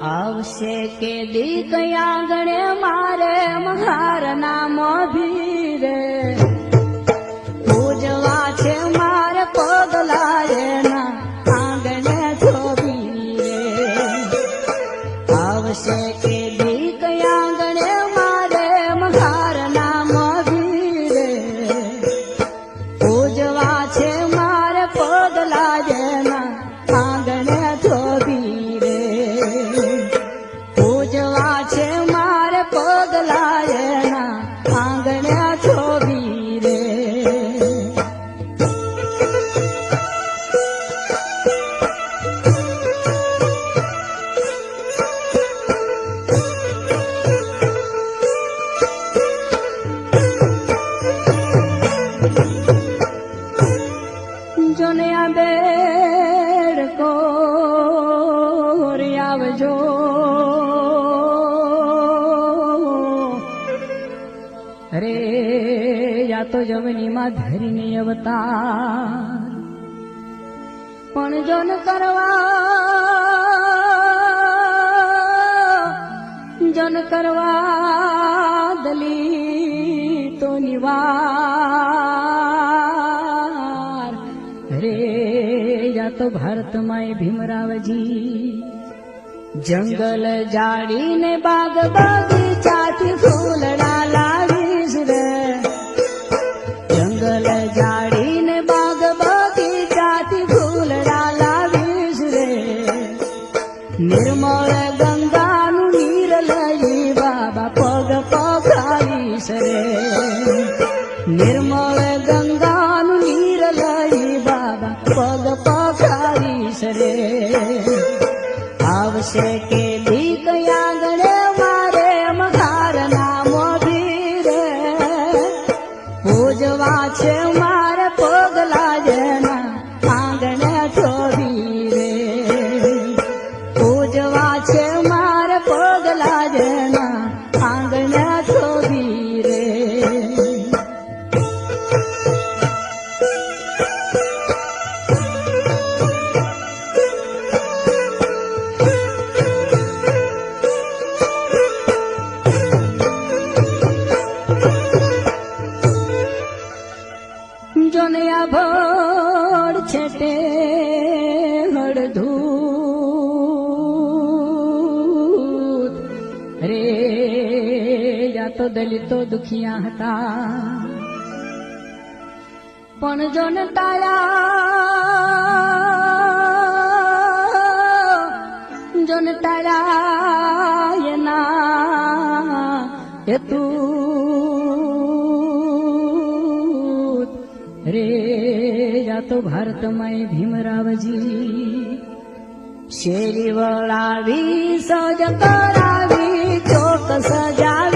આવશે કે દી કયા ગણે મારે મહાર નામ ભીરે પૂજવા છે મારે પગલા એના આંગણે થોભી રે આવશે કે દી કયા ગણે મારે મહાર નામ ભીરે પૂજવા છે મારે પગલા એના આંગણે થોભી રે પૂજવા છે મારે પગલા એના આંગણે થોભી રે જોને આ બેડકો આવજો અરે યા તો જમનીમાં ધરીને અવતાર પણ જોન કરવા દલિતો નિવાર અરે યા તો ભારતમાં ભીમરાવજી જંગલ જાડીને બાગ બગીચાથી ફૂલડા લાવીશ રે જંગલ જાડીને બાગ બગીચાથી ફૂલડા લાવીશ રે નિર્મળ ગંગાનું નીર લઈ બાબા પગ પખાવીશ રે નિર્મળ ગંગાનું નીર લઈ બાબા પગ પખાવીશ રે આવશે કે દી કયા ગણે મારે મઘાર નામ ભીરે પૂજવા છે મારે પગલા જેના આંગણે થોભી રે પૂજવા છે મારે પગલા જેના આંગણે થોભી રે જોનયા ભોળ છેટે હળધૂત રે યા તો દલિતો દુખિયા હતા પણ જોન ટાળા એના હેતુ રે યા તો ભારતમાં ભીમરાવજી શેરી વળાવી સજ કરાવી ચોક સજા